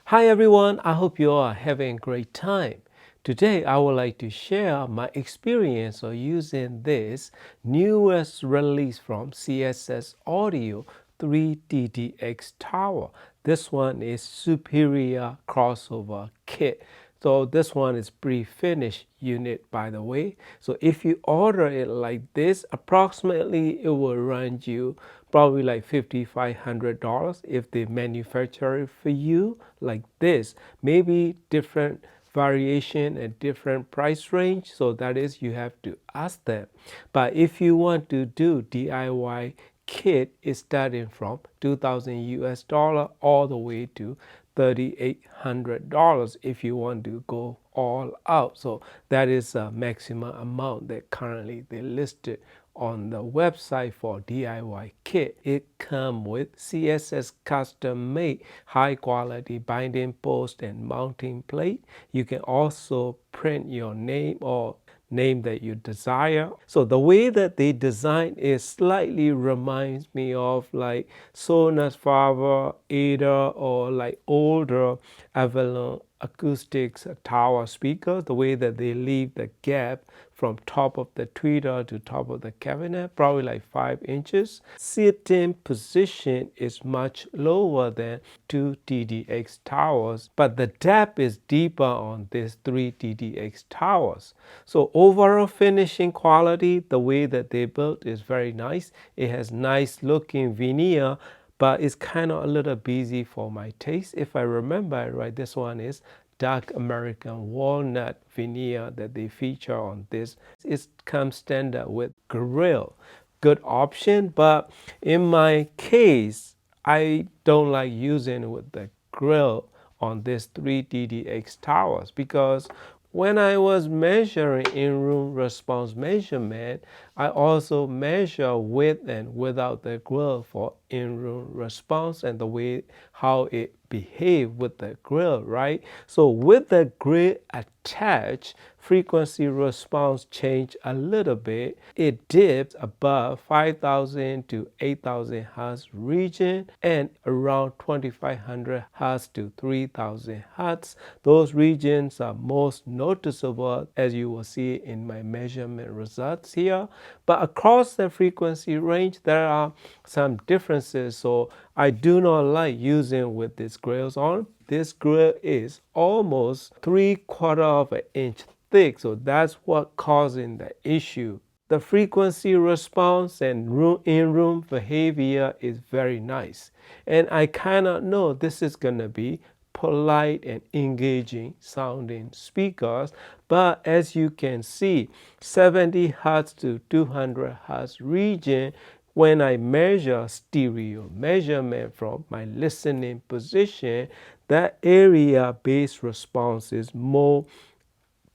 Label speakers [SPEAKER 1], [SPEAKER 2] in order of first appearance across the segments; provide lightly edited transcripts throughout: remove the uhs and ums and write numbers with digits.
[SPEAKER 1] Hi everyone, I hope you are having a great time. Today I would like to share my experience of using this newest release from CSS Audio 3TD-X Tower. This one is Superior Crossover Kit. So this one is pre-finished unit, by the way. So if you order it like this, approximately it will run you probably like $5,500 if they manufacture it for you like this. Maybe different variation and different price range, so that is you have to ask them. But if you want to do DIY kit, is starting from 2,000 US dollar all the way to $3,800 if you want to go all out. So that is a maximum amount that currently they listed on the website for DIY kit. It comes with CSS custom made high quality binding post and mounting plate. You can also print your name or name that you desire. So the way that they design is slightly reminds me of like Sonos Faber, Ada, or like older Avalon acoustics tower speaker. The way that they leave the gap from top of the tweeter to top of the cabinet, probably like 5 inches. Sitting position is much lower than 2TD-X towers, but the depth is deeper on this 3TD-X towers. So overall finishing quality, the way that they built is very nice. It has nice looking veneer, but it's kind of a little busy for my taste. If I remember right, this one is dark American walnut veneer that they feature on this. It comes standard with grill. Good option, but in my case, I don't like using it with the grill on this 3TD-X towers because when I was measuring in-room response measurement, I also measure with and without the grill for in-room response and the way how it behave with the grill, right? So with the grill attached, frequency response change a little bit. It dips above 5,000 to 8,000 hertz region and around 2,500 hertz to 3,000 hertz. Those regions are most noticeable, as you will see in my measurement results here. But across the frequency range, there are some differences. So I do not like using with these grills on. This grill is almost 3/4 of an inch thick, so that's what causing the issue. The frequency response and in-room behavior is very nice, and I kind of know this is gonna be polite and engaging sounding speakers. But as you can see, 70 hertz to 200 hertz region, when I measure stereo measurement from my listening position, that area based response is more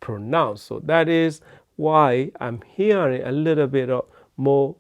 [SPEAKER 1] pronounced. So that is why I'm hearing a little bit of more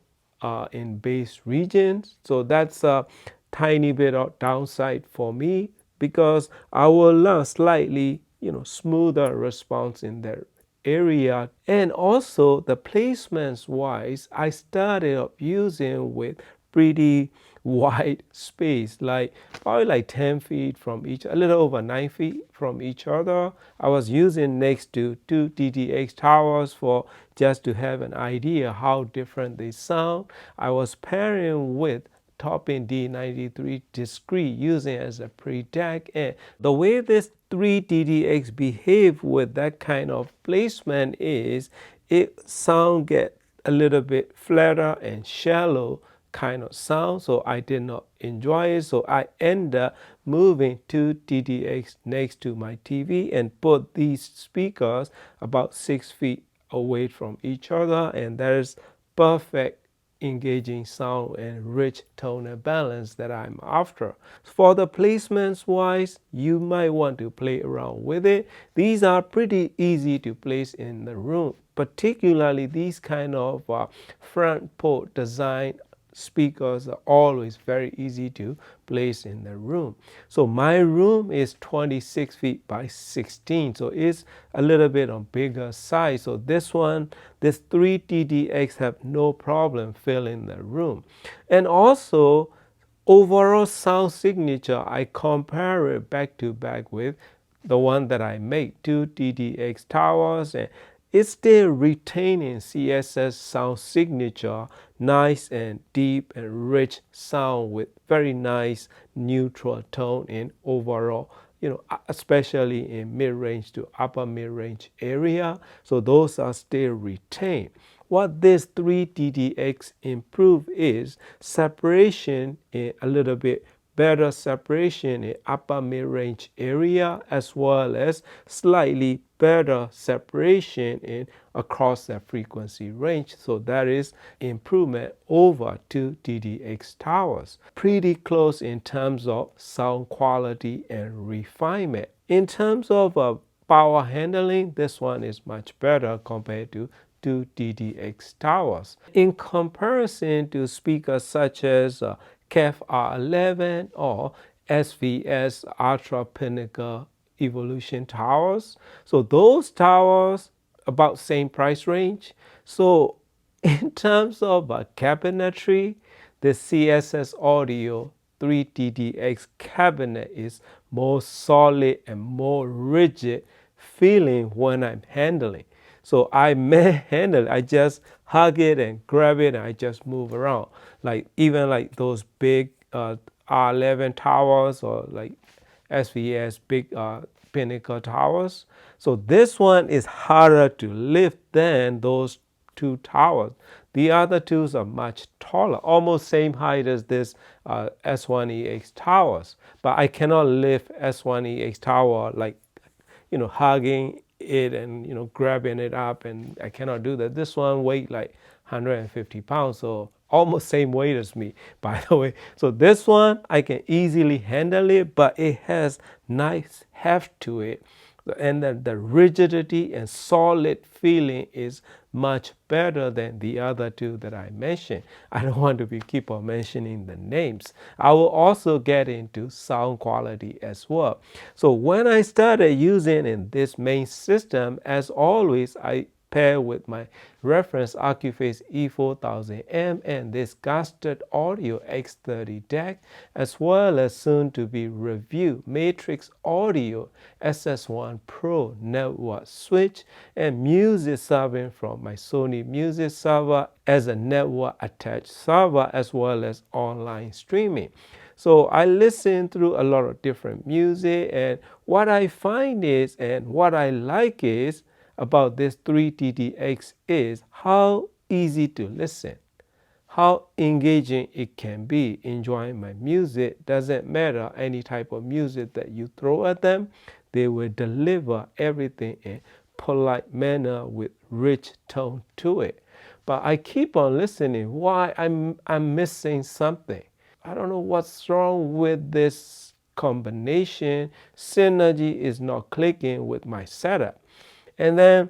[SPEAKER 1] in bass regions. So that's a tiny bit of downside for me because I will learn slightly, smoother response in that area. And also the placements wise, I started up using with pretty wide space, like probably like 10 feet from each, a little over 9 feet from each other. I was using next to 2TD-X towers for just to have an idea how different they sound. I was pairing with Topping D93 discrete using as a pre-deck, and the way this 3TD-X behave with that kind of placement is it sound get a little bit flatter and shallow kind of sound, so I did not enjoy it. So I end up moving 2TD-X next to my TV and put these speakers about 6 feet away from each other, and there's perfect engaging sound and rich tonal balance that I'm after. For the placements wise, you might want to play around with it. These are pretty easy to place in the room, particularly these kind of front port design speakers are always very easy to place in the room. So my room is 26 feet by 16, so it's a little bit on bigger size. So this 3TD-X have no problem filling the room. And also overall sound signature, I compare it back to back with the one that I make, 3TD-X towers, and it's still retaining CSS sound signature, nice and deep and rich sound with very nice neutral tone in overall, especially in mid-range to upper mid-range area. So those are still retained. What this 3TD-X improve is separation, in a little bit better separation in upper mid-range area, as well as slightly better separation in across the frequency range. So that is improvement over 2TD-X towers. Pretty close in terms of sound quality and refinement. In terms of power handling, this one is much better compared to 2TD-X towers. In comparison to speakers such as KEF R11 or SVS Ultra Pinnacle Evolution towers, so those towers about same price range. So in terms of cabinetry, the CSS Audio 3TD-X cabinet is more solid and more rigid feeling when I'm handling. So I may handle it. I just hug it and grab it and I just move around. Like even like those big R11 towers or like SVS big Pinnacle towers. So this one is harder to lift than those two towers. The other twos are much taller, almost same height as this S1EX towers. But I cannot lift S1EX tower like, hugging it and, grabbing it up, and I cannot do that. This one weight like 150 pounds, so almost same weight as me, by the way. So this one, I can easily handle it, but it has nice heft to it. And then the rigidity and solid feeling is much better than the other two that I mentioned. I don't want to keep on mentioning the names. I will also get into sound quality as well. So when I started using in this main system, as always, I pair with my reference Accuphase E4000M and this Gasted Audio X30 DAC, as well as soon to be reviewed Matrix Audio SS1 Pro network switch and music serving from my Sony music server as a network attached server, as well as online streaming. So I listen through a lot of different music, and what I find is, and what I like is, about this 3TD-X is how easy to listen, how engaging it can be. Enjoying my music, doesn't matter any type of music that you throw at them, they will deliver everything in polite manner with rich tone to it. But I keep on listening. Why? I'm missing something. I don't know what's wrong with this combination. Synergy is not clicking with my setup. And then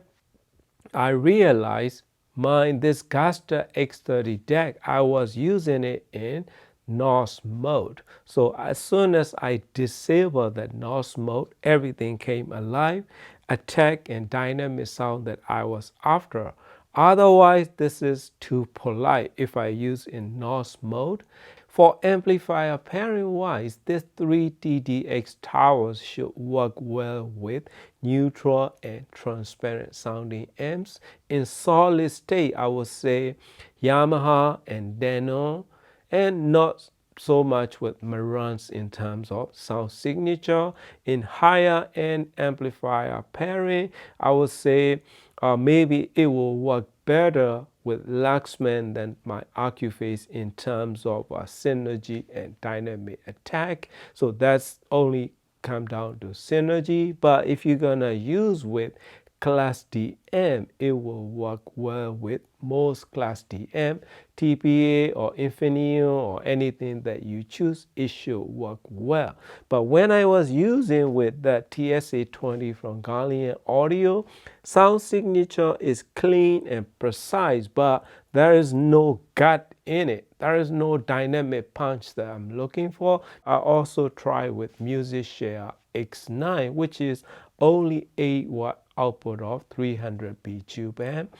[SPEAKER 1] I realized this Gaster X30 DAC, I was using it in NOS mode. So as soon as I disabled that NOS mode, everything came alive, attack and dynamic sound that I was after. Otherwise, this is too polite if I use in NOS mode. For amplifier pairing wise, this 3TD-X towers should work well with neutral and transparent sounding amps. In solid state, I would say Yamaha and Denon, and not so much with Marantz in terms of sound signature. In higher end amplifier pairing, I would say maybe it will work better with Luxman than my Accuphase in terms of synergy and dynamic attack. So that's only come down to synergy. But if you're gonna use with Class DM, it will work well with most Class DM, TPA or Infinio or anything that you choose, it should work well. But when I was using with the TSA20 from Gallian Audio, sound signature is clean and precise, but there is no gut in it. There is no dynamic punch that I'm looking for. I also try with MusicShare X9, which is only 8 watt output of 300 B tube amp.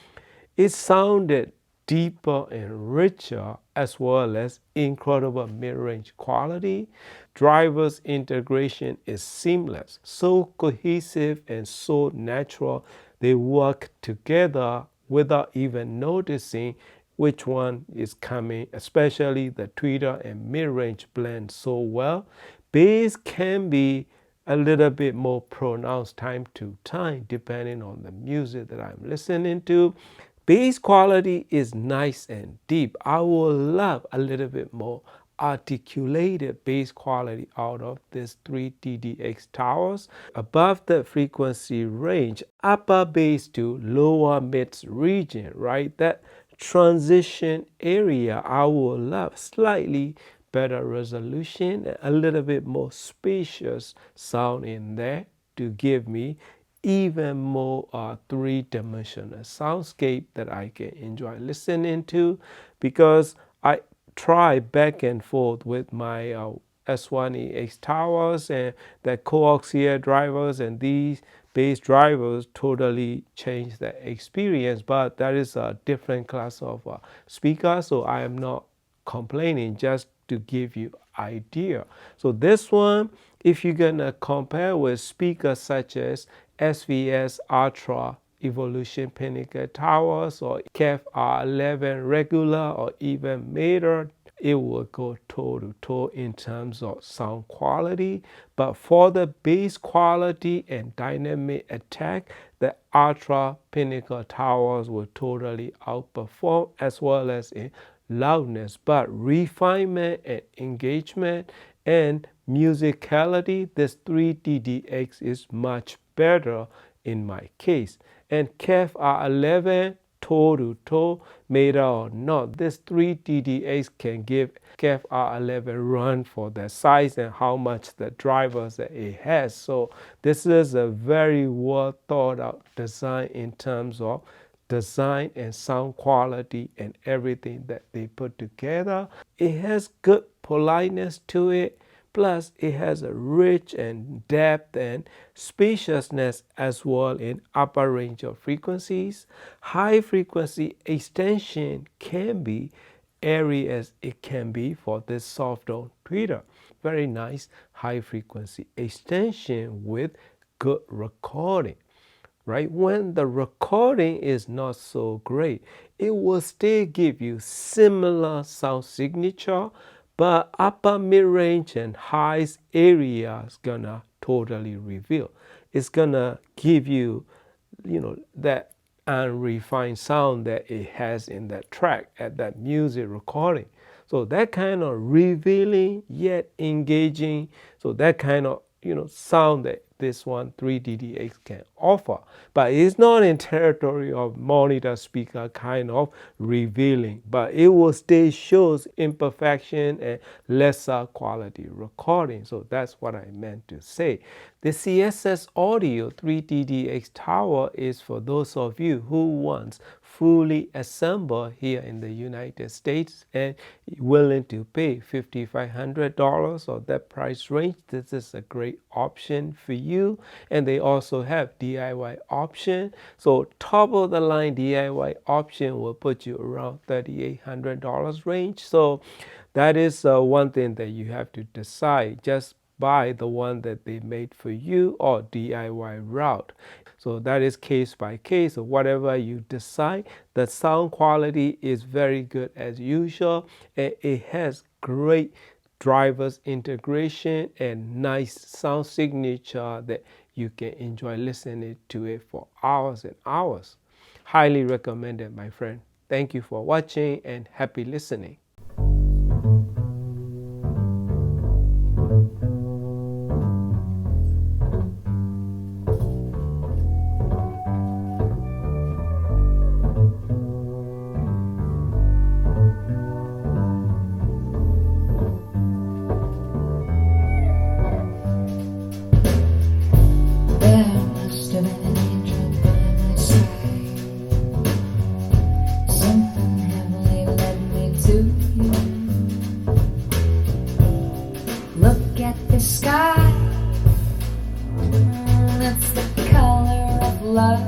[SPEAKER 1] It sounded deeper and richer, as well as incredible mid-range quality. Drivers integration is seamless, so cohesive and so natural. They work together without even noticing which one is coming, especially the tweeter and mid-range blend so well. Bass can be a little bit more pronounced time to time depending on the music that I'm listening to. Bass quality is nice and deep. I would love a little bit more articulated bass quality out of this 3TD-X towers. Above the frequency range, upper bass to lower mids region, right? That transition area, I would love slightly better resolution and a little bit more spacious sound in there to give me even more three-dimensional soundscape that I can enjoy listening to, because I try back and forth with my S1EX towers and the coaxial drivers, and these bass drivers totally change the experience, but that is a different class of speaker, so I am not complaining, just to give you idea. So this one, if you're gonna compare with speakers such as SVS Ultra Evolution Pinnacle Towers or KEF R11 regular or even Mater, it will go toe to toe in terms of sound quality. But for the bass quality and dynamic attack, the Ultra Pinnacle Towers will totally outperform, as well as in loudness. But refinement and engagement and musicality, this 3TD-X is much better in my case. And KEF R11 toe to toe, Mater or not, this 3TD-X can give KEF R11 run for the size and how much the drivers that it has. So this is a very well thought out design in terms of design and sound quality and everything that they put together. It has good politeness to it. Plus, it has a rich and depth and spaciousness as well in upper range of frequencies. High frequency extension can be airy as it can be for this soft tone tweeter. Very nice high frequency extension with good recording. Right? When the recording is not so great, it will still give you similar sound signature, but upper mid-range and highs area is gonna totally reveal. It's gonna give you, that unrefined sound that it has in that track at that music recording. So that kind of revealing yet engaging, so that kind of sound that this one 3TD-X can offer, but it's not in territory of monitor speaker kind of revealing, but it will still shows imperfection and lesser quality recording. So that's what I meant to say. The CSS audio 3TD-X tower is for those of you who wants fully assembled here in the United States and willing to pay $5,500 or that price range. This is a great option for you. And they also have DIY option. So top of the line DIY option will put you around $3,800 range. So that is one thing that you have to decide. Just buy the one that they made for you or DIY route. So that is case by case. So whatever you decide, the sound quality is very good as usual, and it has great drivers integration and nice sound signature that you can enjoy listening to it for hours and hours. Highly recommended, my friend. Thank you for watching and happy listening.
[SPEAKER 2] Look at the sky, that's the color of love.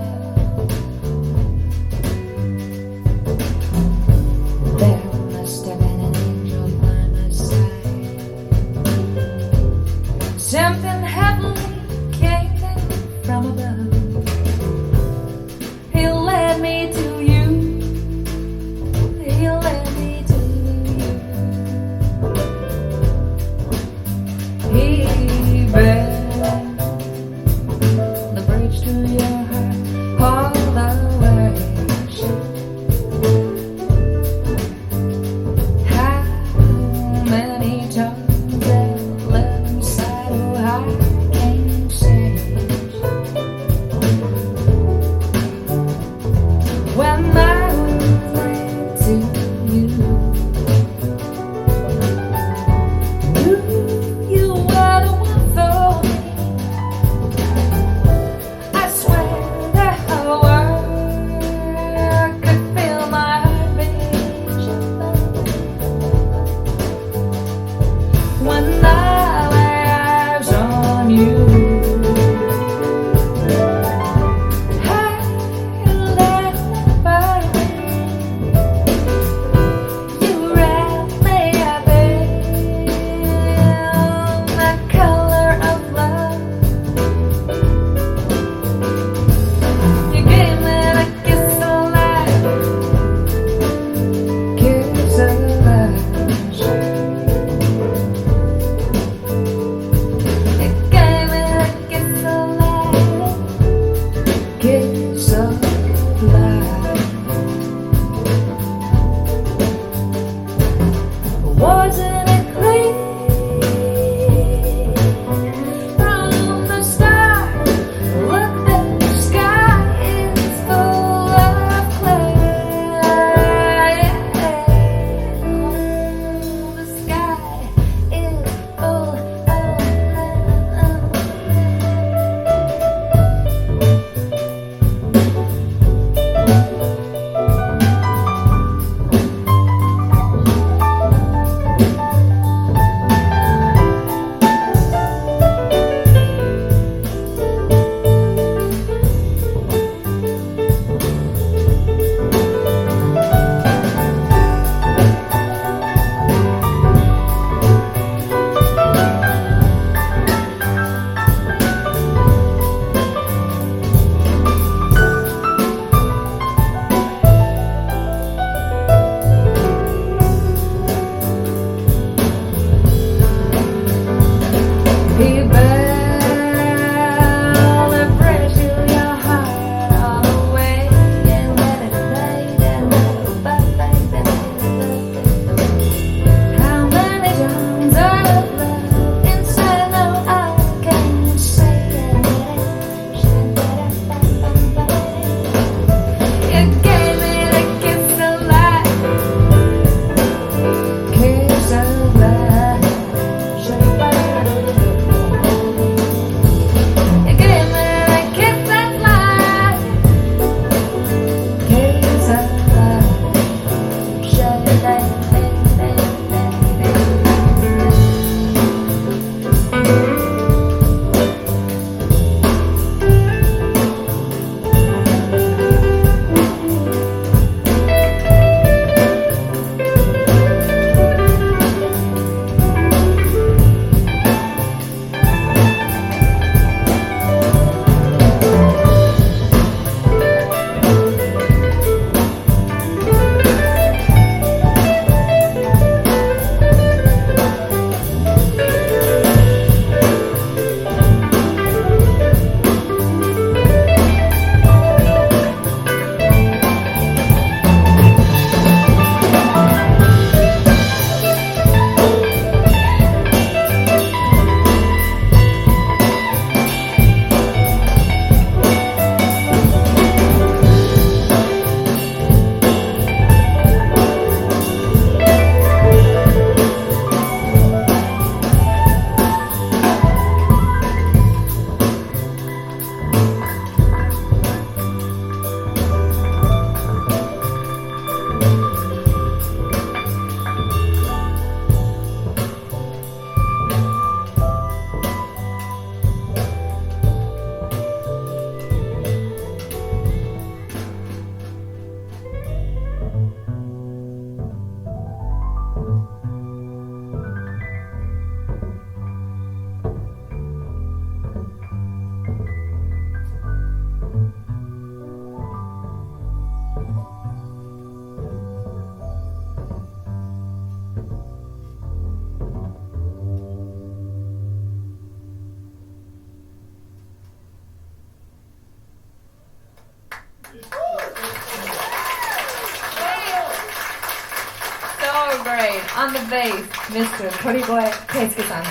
[SPEAKER 3] so great. On the bass, Mr. Torigoe Keisuke-san.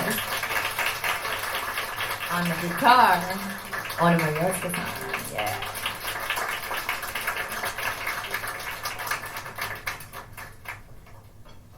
[SPEAKER 3] On the guitar, Onuma Yosuke-san. Yeah.